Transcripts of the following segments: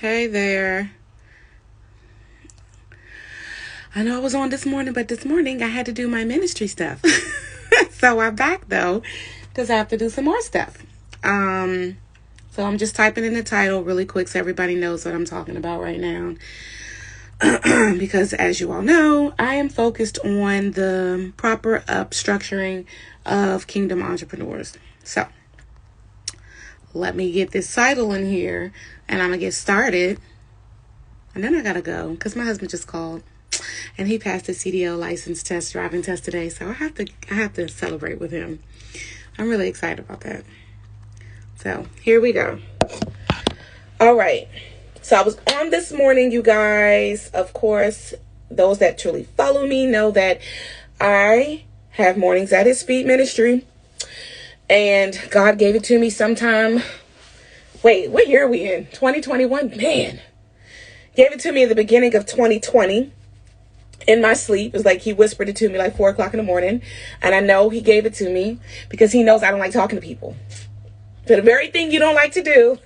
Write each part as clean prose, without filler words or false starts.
Hey there. I know I was on this morning, but this morning I had to do my ministry stuff. So I'm back though, because I have to do some more stuff. So I'm just typing in the title really quick so everybody knows what I'm talking about right now. Because as you all know, I am focused on the proper structuring of kingdom entrepreneurs. So let me get this title in here and I'm going to get started. And then I got to go because my husband just called and he passed the CDL license test, driving test today. So I have to celebrate with him. I'm really excited about that. So here we go. All right. So I was on this morning, you guys. Of course, those that truly follow me know that I have Mornings at His Feet ministry. And God gave it to me sometime. Wait, what year are we in? 2021? Man. Gave it to me at the beginning of 2020. In my sleep. It was like he whispered it to me like 4 o'clock in the morning. And I know he gave it to me because he knows I don't like talking to people. So the very thing you don't like to do,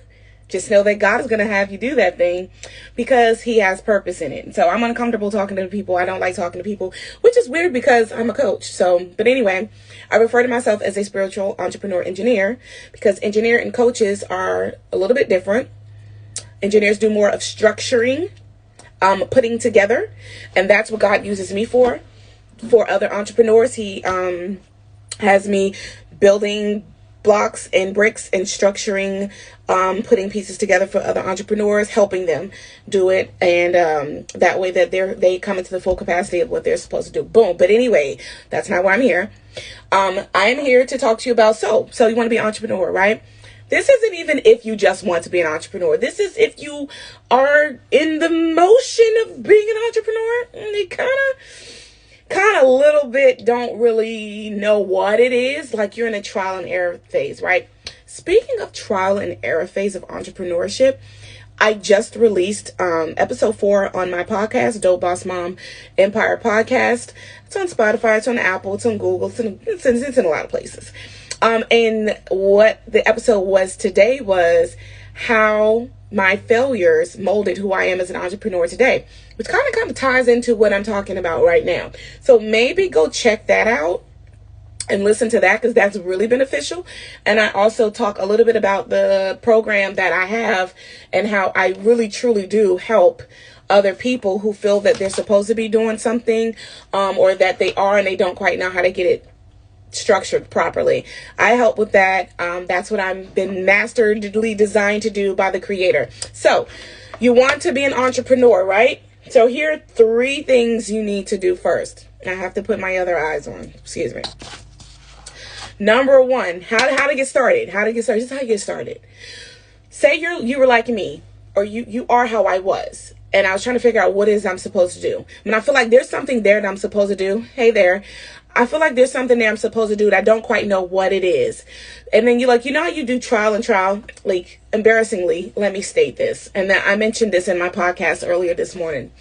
just know that God is going to have you do that thing because he has purpose in it. So I'm uncomfortable talking to people. I don't like talking to people, which is weird because I'm a coach. So, but anyway, I refer to myself as a spiritual entrepreneur engineer because engineer and coaches are a little bit different. Engineers do more of structuring, putting together, and that's what God uses me for other entrepreneurs. He has me building blocks and bricks and structuring, putting pieces together for other entrepreneurs, helping them do it, and that way that they come into the full capacity of what they're supposed to do. Boom. But anyway, that's not why I'm here. I am here to talk to you about so you want to be an entrepreneur, right? This isn't even if you just want to be an entrepreneur. This is if you are in the motion of being an entrepreneur. And you kind of a little bit don't really know what it is. Like you're in a trial and error phase, right? Speaking of trial and error phase of entrepreneurship, I just released episode 4 on my podcast, Dope Boss Mom Empire Podcast. It's on Spotify, it's on Apple, it's on Google, it's in a lot of places. And what the episode was today was how my failures molded who I am as an entrepreneur today, which kind of ties into what I'm talking about right now. So maybe go check that out and listen to that because that's really beneficial. And I also talk a little bit about the program that I have and how I really truly do help other people who feel that they're supposed to be doing something, or that they are and they don't quite know how to get it structured properly. I help with that. That's what I've been masterly designed to do by the creator. So you want to be an entrepreneur, right? So here are 3 things you need to do first. I have to put my other eyes on. Excuse me. Number 1, how to get started. How to get started. This is how you get started. Say you were like me, or you are how I was. And I was trying to figure out what it is I'm supposed to do. And I feel like there's something there that I'm supposed to do. Hey there. I feel like there's something there I'm supposed to do that I don't quite know what it is. And then you're like, you know how you do trial and trial? Like, embarrassingly, let me state this. And then I mentioned this in my podcast earlier this morning.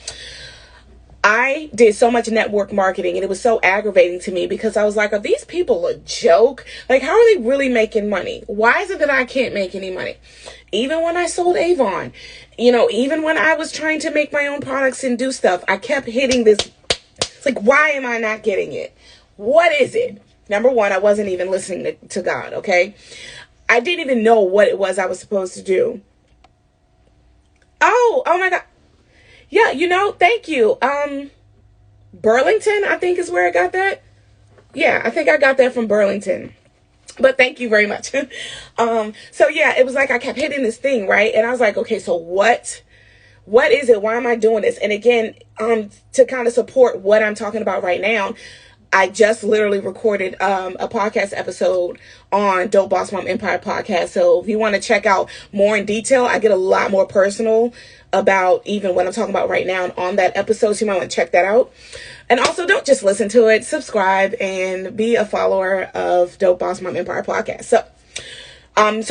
I did so much network marketing and it was so aggravating to me because I was like, are these people a joke? Like, how are they really making money? Why is it that I can't make any money? Even when I sold Avon, even when I was trying to make my own products and do stuff, I kept hitting this. It's like, why am I not getting it? What is it? Number 1, I wasn't even listening to God, okay? I didn't even know what it was I was supposed to do. Oh my God. Yeah, thank you. Burlington, I think is where I got that. Yeah, I think I got that from Burlington. But thank you very much. So yeah, it was like I kept hitting this thing, right? And I was like, okay, so what is it? Why am I doing this? And again, to kind of support what I'm talking about right now, I just literally recorded a podcast episode on Dope Boss Mom Empire Podcast. So if you want to check out more in detail, I get a lot more personal about even what I'm talking about right now on that episode. So you might want to check that out. And also don't just listen to it, subscribe and be a follower of Dope Boss Mom Empire Podcast. So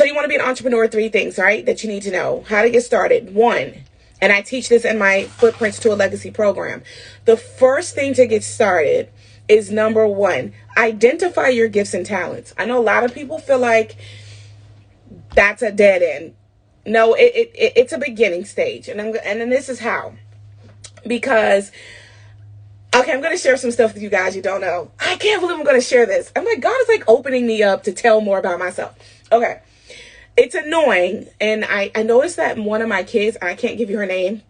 you want to be an entrepreneur, 3 things, right, that you need to know. How to get started. 1, and I teach this in my Footprints to a Legacy program. The first thing to get started is number 1, identify your gifts and talents. I know a lot of people feel like that's a dead end. No, it's a beginning stage, and then this is how. Because, okay, I'm going to share some stuff with you guys you don't know. I can't believe I'm going to share this. I'm like, God is like opening me up to tell more about myself. Okay. It's annoying. And I noticed that one of my kids, I can't give you her name.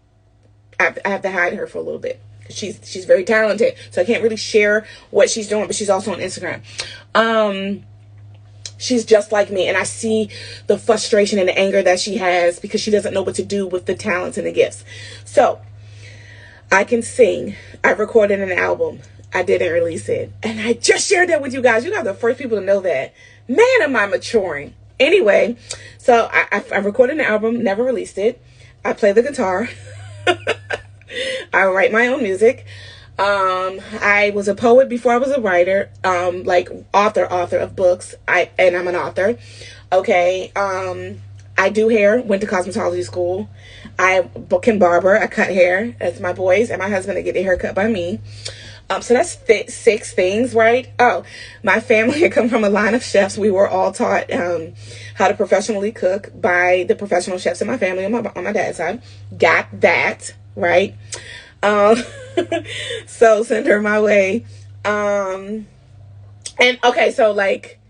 I have to hide her for a little bit. She's very talented. So I can't really share what she's doing, but she's also on Instagram. She's just like me, and I see the frustration and the anger that she has because she doesn't know what to do with the talents and the gifts. So I can sing. I recorded an album. I didn't release it. And I just shared that with you guys. You guys are the first people to know that. Man, am I maturing. Anyway, so I recorded an album, never released it. I play the guitar. I write my own music. I was a poet before I was a writer, like author of books. And I'm an author. Okay. I do hair, went to cosmetology school. I can barber, I cut hair. That's my boys and my husband that get their hair cut by me. So that's 6 things, right? Oh, my family had come from a line of chefs. We were all taught how to professionally cook by the professional chefs in my family on my dad's side. Got that, right? So send her my way. And okay, so like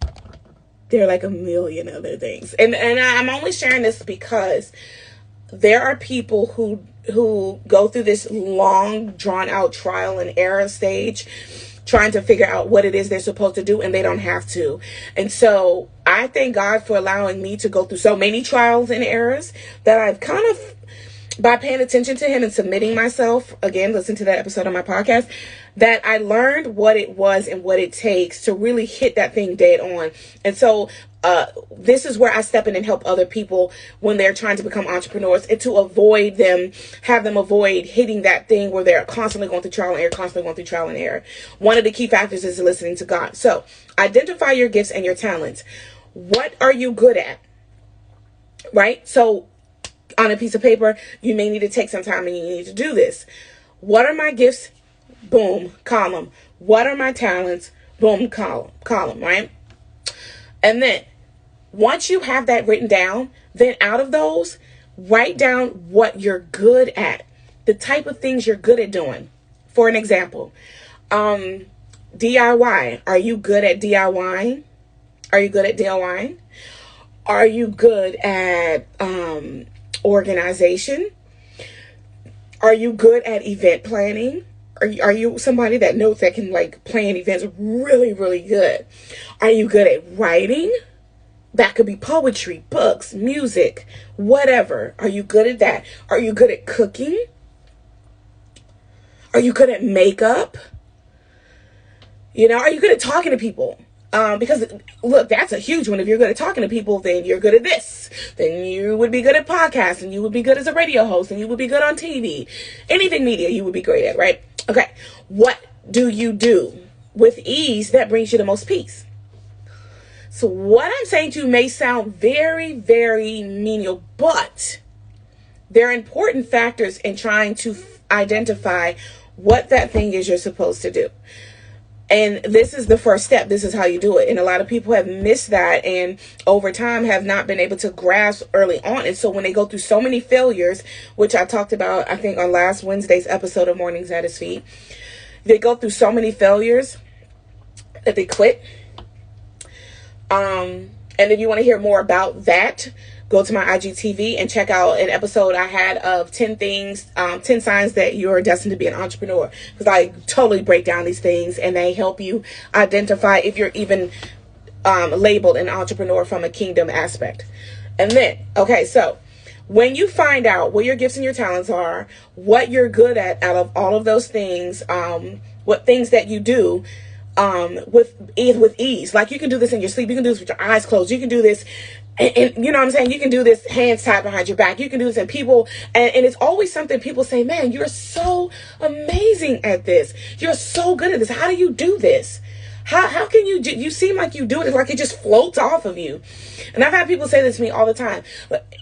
there are like a million other things. And I'm only sharing this because there are people who go through this long, drawn out trial and error stage trying to figure out what it is they're supposed to do, and they don't have to. And so I thank God for allowing me to go through so many trials and errors that I've kind of, by paying attention to him and submitting myself, again, listen to that episode on my podcast, that I learned what it was and what it takes to really hit that thing dead on. And so this is where I step in and help other people when they're trying to become entrepreneurs, and to have them avoid hitting that thing where they're constantly going through trial and error, One of the key factors is listening to God. So identify your gifts and your talents. What are you good at? Right? So on a piece of paper, you may need to take some time and you need to do this. What are my gifts? Boom, column. What are my talents? Boom, column, right? And then once you have that written down, then out of those, write down what you're good at, the type of things you're good at doing. For an example, DIY. Are you good at DIYing? Are you good at DIYing? Are you good at organization? Are you good at event planning? Are you somebody that knows that can like plan events really, really good? Are you good at writing? That could be poetry, books, music, whatever. Are you good at that? Are you good at cooking? Are you good at makeup? Are you good at talking to people? Because look, that's a huge one. If you're good at talking to people, then you're good at this. Then you would be good at podcasts, and you would be good as a radio host, and you would be good on TV. Anything media you would be great at, right? Okay. What do you do with ease that brings you the most peace? So what I'm saying to you may sound very, very menial, but there are important factors in trying to identify what that thing is you're supposed to do. And this is the first step. This is how you do it. And a lot of people have missed that, and over time have not been able to grasp early on. And so when they go through so many failures, which I talked about, I think on last Wednesday's episode of Mornings at His Feet, they go through so many failures that they quit. And if you want to hear more about that, go to my IGTV and check out an episode I had of 10 signs that you're destined to be an entrepreneur. Because I totally break down these things, and they help you identify if you're even labeled an entrepreneur from a kingdom aspect. And then, okay, so when you find out what your gifts and your talents are, what you're good at out of all of those things, what things that you do, with ease. Like you can do this in your sleep. You can do this with your eyes closed. You can do this, and you know what I'm saying? You can do this hands tied behind your back. You can do this, and people, and it's always something people say, man, you're so amazing at this. You're so good at this. How do you do this? How can you do, you seem like you do it, it's like it just floats off of you. And I've had people say this to me all the time.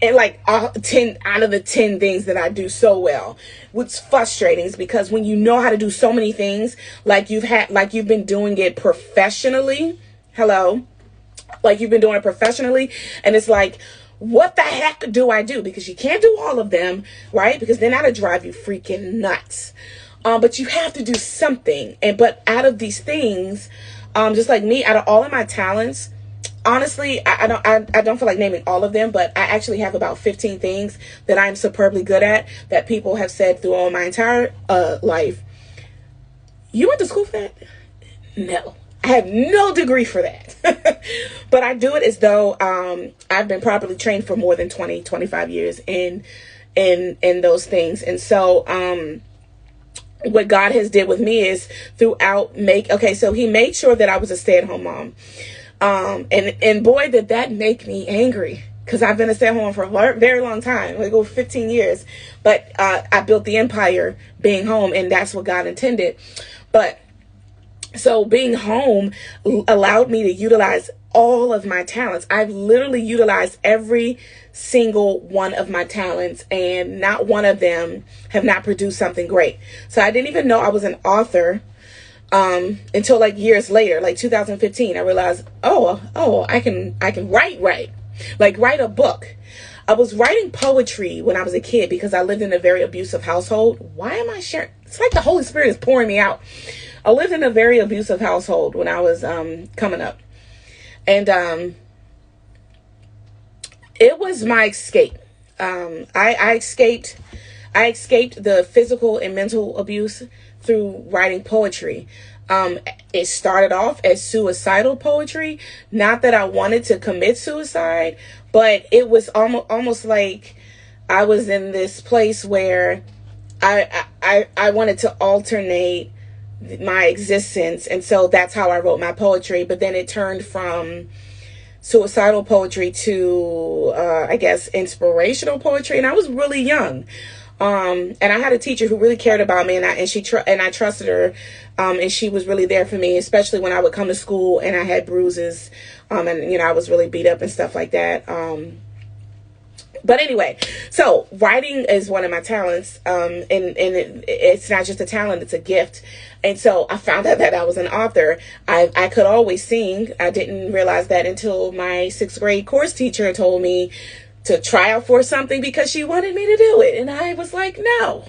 And like 10 out of the 10 things that I do so well. What's frustrating is because when you know how to do so many things, like you've been doing it professionally, like you've been doing it professionally, and it's like, what the heck do I do? Because you can't do all of them, right? Because then that'll drive you freaking nuts. But you have to do something. But out of these things, just like me, out of all of my talents, honestly, I don't feel like naming all of them, but I actually have about 15 things that I'm superbly good at that people have said through all my entire life. You went to school for that? No. I have no degree for that. But I do it as though I've been properly trained for more than 25 years in those things. And so what God has did with me is so he made sure that I was a stay-at-home mom. And boy, did that make me angry, because I've been a stay-at-home mom for a very long time, like over 15 years. But I built the empire being home, and that's what God intended. But so being home allowed me to utilize all of my talents. I've literally utilized every single one of my talents, and not one of them have not produced something great. So I didn't even know I was an author until like years later, like 2015. I realized, I can write a book. I was writing poetry when I was a kid because I lived in a very abusive household. Why am I sharing? It's like the Holy Spirit is pouring me out. I lived in a very abusive household when I was coming up. And it was my escape. I escaped the physical and mental abuse through writing poetry. It started off as suicidal poetry. Not that I wanted to commit suicide, but it was almost like I was in this place where I wanted to alternate my existence. And so that's how I wrote my poetry. But then it turned from suicidal poetry to, I guess, inspirational poetry. And I was really young. And I had a teacher who really cared about me, and I trusted her. And she was really there for me, especially when I would come to school and I had bruises. And, I was really beat up and stuff like that. But anyway, so writing is one of my talents. And it's not just a talent, it's a gift. And so I found out that I was an author. I could always sing. I didn't realize that until my 6th grade course teacher told me to try out for something because she wanted me to do it. And I was like, no.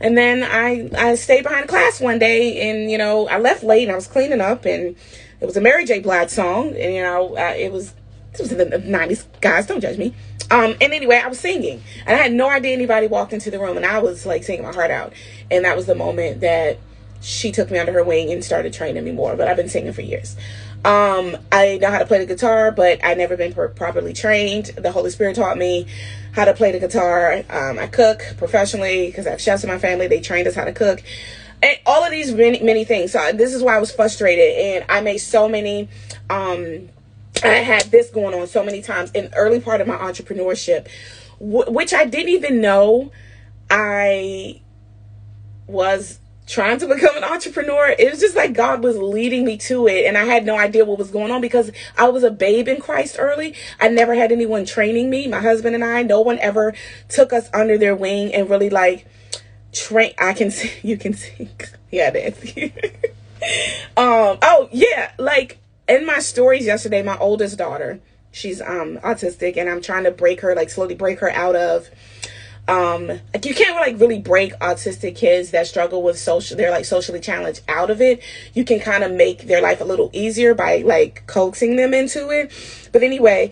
And then I stayed behind class one day, and, I left late and I was cleaning up, and it was a Mary J. Blige song. And, it was in the 90s. Guys, don't judge me. And anyway, I was singing, and I had no idea anybody walked into the room, and I was like singing my heart out. And that was the moment that she took me under her wing and started training me more. But I've been singing for years. I know how to play the guitar, but I never been properly trained. The Holy Spirit taught me how to play the guitar. I cook professionally because I have chefs in my family. They trained us how to cook. And all of these many things. So this is why I was frustrated, and I made so many, I had this going on so many times in the early part of my entrepreneurship, which I didn't even know I was trying to become an entrepreneur. It was just like God was leading me to it, and I had no idea what was going on because I was a babe in Christ early. I never had anyone training me. My husband and I, no one ever took us under their wing and really like train. I can sing, you can sing. Yeah, Nancy. Oh yeah, like in my stories yesterday, my oldest daughter, she's autistic, and I'm trying to slowly break her out of like you can't really break autistic kids that struggle with they're like socially challenged out of it. You can kind of make their life a little easier by like coaxing them into it. But anyway,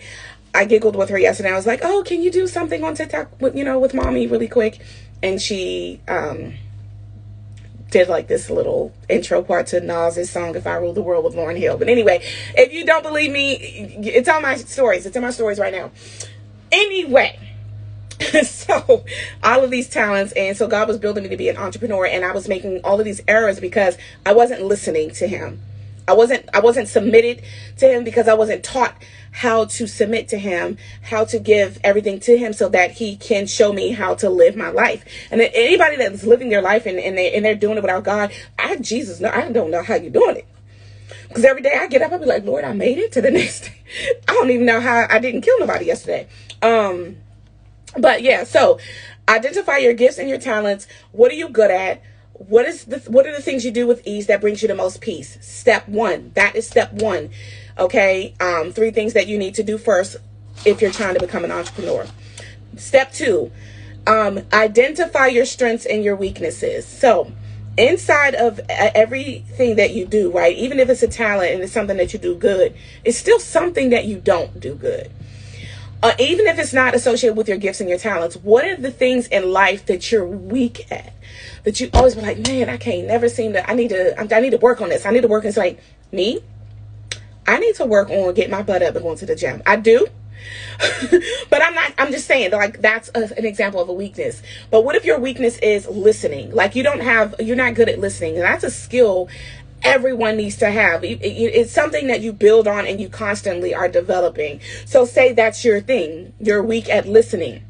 I giggled with her yesterday. I was like, oh, can you do something on TikTok with mommy really quick? And she did like this little intro part to Nas's song "If I Rule the World" with Lauryn Hill. But anyway, if you don't believe me, it's on my stories. It's in my stories right now. Anyway, so all of these talents, and so God was building me to be an entrepreneur, and I was making all of these errors because I wasn't listening to him. I wasn't submitted to him because I wasn't taught how to submit to him, how to give everything to him so that he can show me how to live my life. And anybody that's living their life and they're doing it without God, I don't know how you're doing it. Because every day I get up, I'll be like, Lord, I made it to the next day. I don't even know how I didn't kill nobody yesterday. But yeah, so identify your gifts and your talents. What are you good at? What are the things you do with ease that brings you the most peace? Step 1. That is step 1. Okay. 3 things that you need to do first. if you're trying to become an entrepreneur. Step 2, identify your strengths and your weaknesses. So inside of everything that you do, right, even if it's a talent and it's something that you do good, it's still something that you don't do good. Even if it's not associated with your gifts and your talents, what are the things in life that you're weak at? That you always be like, man, I can't never seem to, I need to work on this. I need to work. It's like, me, I need to work on getting my butt up and going to the gym. I do. But I'm just saying, like, that's an example of a weakness. But what if your weakness is listening? Like, you're not good at listening. And that's a skill everyone needs to have. It's something that you build on and you constantly are developing. So say that's your thing. You're weak at listening,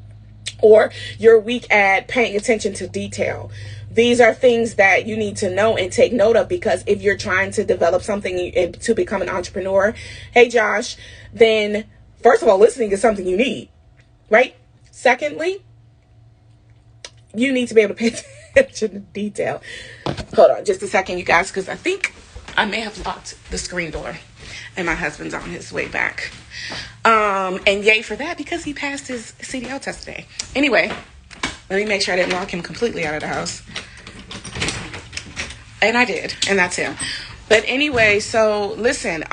or you're weak at paying attention to detail. These are things that you need to know and take note of, because if you're trying to develop something and to become an entrepreneur, hey Josh, then first of all, listening is something you need, right? Secondly, you need to be able to pay attention to detail. Hold on just a second, you guys, because I think I may have locked the screen door and my husband's on his way back. And yay for that, because he passed his CDL test today. Anyway, let me make sure I didn't lock him completely out of the house. And I did, and that's him. But anyway, so listen,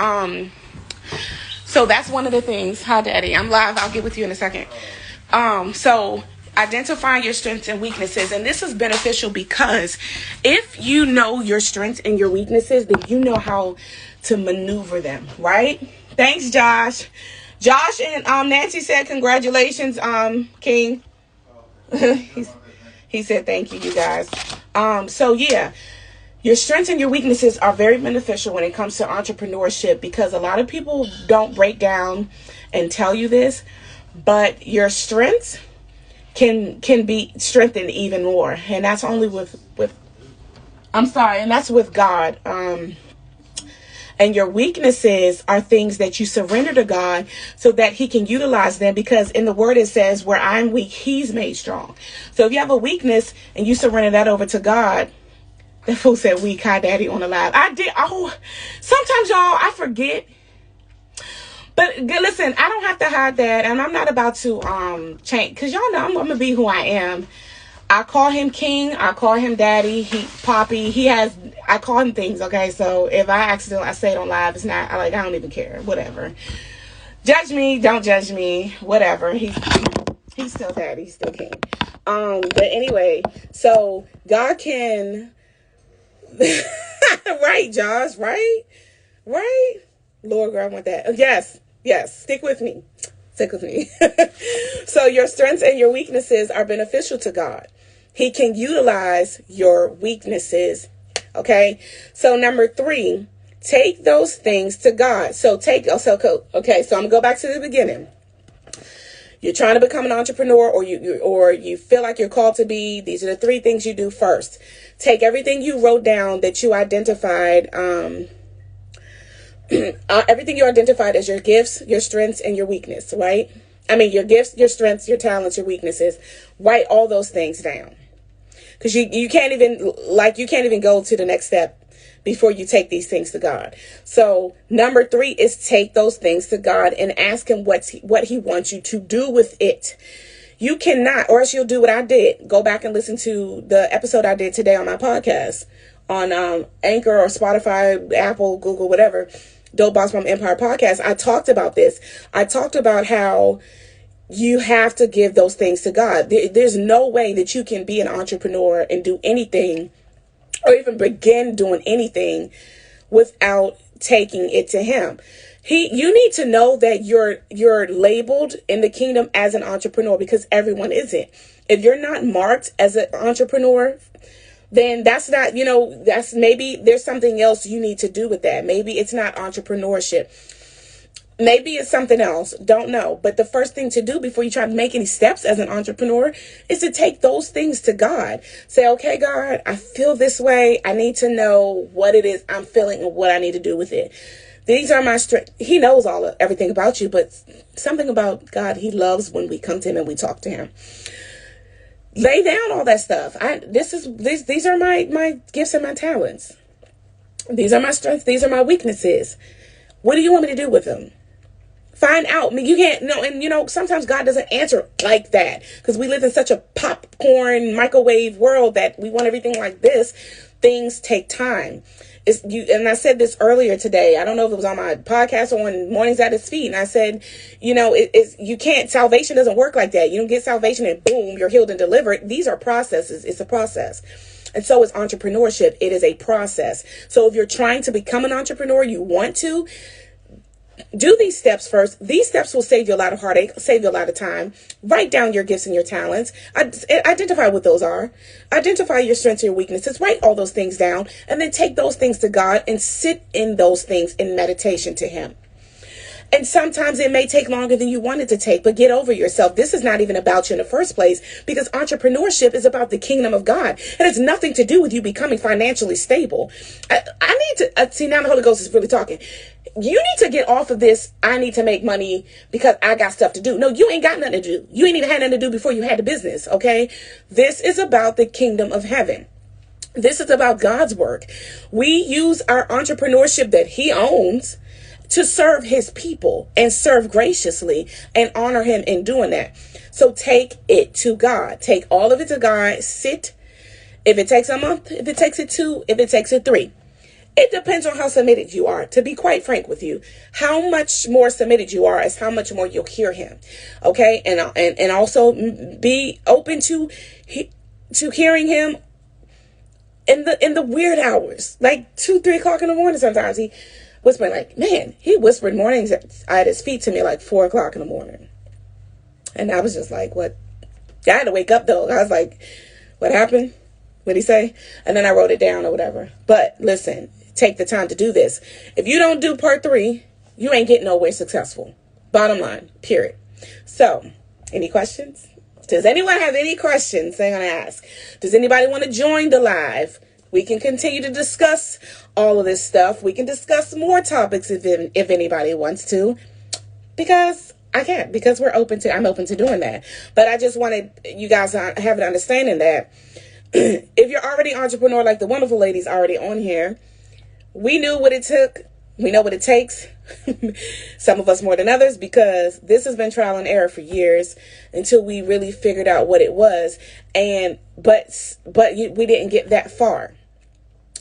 so that's one of the things. Hi, Daddy. I'm live. I'll get with you in a second. So identifying your strengths and weaknesses. And this is beneficial because if you know your strengths and your weaknesses, then you know how to maneuver them, right? Thanks, Josh. Josh and Nancy said congratulations, King. He said thank you, you guys. So yeah, your strengths and your weaknesses are very beneficial when it comes to entrepreneurship, because a lot of people don't break down and tell you this, but your strengths can be strengthened even more. And that's only with and that's with God. And your weaknesses are things that you surrender to God so that he can utilize them, because in the word it says, where I'm weak, he's made strong. So if you have a weakness and you surrender that over to God, that fool said weak, hi Daddy on the live. I did. Oh, sometimes y'all, I forget. But listen, I don't have to hide that, and I'm not about to change, because y'all know I'm gonna be who I am. I call him King, I call him Daddy, Poppy. I call him things, okay? So if I say it on live, it's not I don't even care. Whatever. Judge me, don't judge me, whatever. He's still Daddy, he's still King. But anyway, so God can right, Josh, right? Lord, girl, I want that. Yes. Stick with me. So your strengths and your weaknesses are beneficial to God. He can utilize your weaknesses. Okay. So number 3, take those things to God. Okay. So I'm gonna go back to the beginning. You're trying to become an entrepreneur, or you feel like you're called to be. These are the 3 things you do first. Take everything you wrote down that you identified, everything you identified as your gifts, your strengths, and your weakness, right? I mean, your gifts, your strengths, your talents, your weaknesses. Write all those things down, because you can't even go to the next step before you take these things to God. So number 3 is take those things to God and ask him what he wants you to do with it. You cannot, or else you'll do what I did. Go back and listen to the episode I did today on my podcast on Anchor or Spotify, Apple, Google, whatever. Dope BossMom Empire podcast. I talked about this. I talked about how you have to give those things to God. There's no way that you can be an entrepreneur and do anything, or even begin doing anything, without taking it to him. You need to know that you're labeled in the kingdom as an entrepreneur, because everyone isn't. If you're not marked as an entrepreneur, then that's not, that's maybe there's something else you need to do with that. Maybe it's not entrepreneurship. Maybe it's something else. Don't know. But the first thing to do before you try to make any steps as an entrepreneur is to take those things to God. Say, okay, God, I feel this way. I need to know what it is I'm feeling and what I need to do with it. These are my strengths. He knows everything about you, but something about God, he loves when we come to him and we talk to him. Lay down all that stuff. These are my gifts and my talents. These are my strengths. These are my weaknesses. What do you want me to do with them? Find out. I mean, you can't know. And, sometimes God doesn't answer like that because we live in such a popcorn microwave world that we want everything like this. Things take time. And I said this earlier today. I don't know if it was on my podcast or on Mornings at His Feet. And I said, you can't, salvation doesn't work like that. You don't get salvation and boom, you're healed and delivered. These are processes. It's a process. And so is entrepreneurship. It is a process. So if you're trying to become an entrepreneur, you want to do these steps first. These steps will save you a lot of heartache, save you a lot of time. Write down your gifts and your talents. Identify what those are. Identify your strengths and your weaknesses. Write all those things down and then take those things to God and sit in those things in meditation to Him. And sometimes it may take longer than you wanted to take, but get over yourself. This is not even about you in the first place because entrepreneurship is about the kingdom of God. It has nothing to do with you becoming financially stable. I need to see now the Holy Ghost is really talking. You need to get off of this. I need to make money because I got stuff to do. No, you ain't got nothing to do. You ain't even had nothing to do before you had the business. Okay. This is about the kingdom of heaven. This is about God's work. We use our entrepreneurship that He owns to serve His people and serve graciously and honor Him in doing that. So take it to God. Take all of it to God. Sit. If it takes a month, if it takes it 2, if it takes it 3. It depends on how submitted you are. To be quite frank with you, how much more submitted you are is how much more you'll hear Him. Okay. And also be open to hearing Him in the weird hours, like 2, 3 o'clock in the morning. Sometimes He whispering, like, man, He whispered mornings at His feet to me like 4 o'clock in the morning. And I was just like, what? I had to wake up though. I was like, what happened? What'd He say? And then I wrote it down or whatever. But listen, take the time to do this. If you don't do part 3, you ain't getting nowhere successful. Bottom line, period. So, any questions? Does anyone have any questions they're going to ask? Does anybody want to join the live? We can continue to discuss all of this stuff. We can discuss more topics if anybody wants to, because I can't, because I'm open to doing that. But I just wanted you guys to have an understanding that if you're already an entrepreneur, like the wonderful ladies already on here, we knew what it took. We know what it takes. Some of us more than others, because this has been trial and error for years until we really figured out what it was. But we didn't get that far.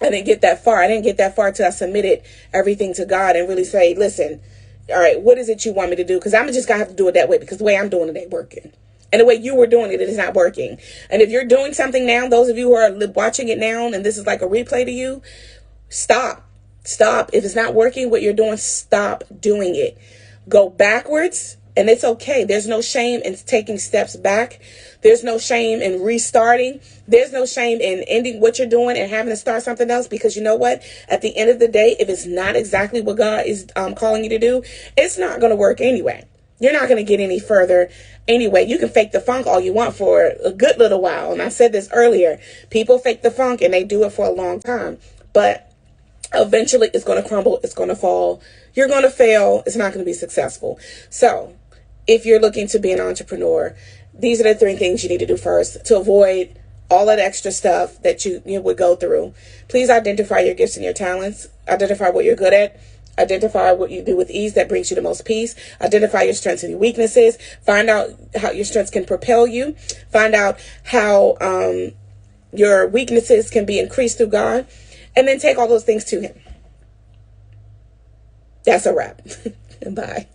I didn't get that far till I submitted everything to God and really say, listen, all right, what is it you want me to do? Because I'm just going to have to do it that way, because the way I'm doing it ain't working. And the way you were doing it, it is not working. And if you're doing something now, those of you who are watching it now, and this is like a replay to you, stop. If it's not working, what you're doing, stop doing it. Go backwards, and it's okay. There's no shame in taking steps back. There's no shame in restarting. There's no shame in ending what you're doing and having to start something else, because you know what? At the end of the day, if it's not exactly what God is calling you to do, it's not going to work anyway. You're not going to get any further anyway. You can fake the funk all you want for a good little while. And I said this earlier. People fake the funk and they do it for a long time. But eventually it's going to crumble. It's going to fall. You're going to fail. It's not going to be successful. So if you're looking to be an entrepreneur, these are the 3 things you need to do first to avoid all that extra stuff that you would go through. Please identify your gifts and your talents. Identify what you're good at. Identify what you do with ease that brings you the most peace. Identify your strengths and your weaknesses. Find out how your strengths can propel you. Find out how your weaknesses can be increased through God. And then take all those things to Him. That's a wrap. Bye.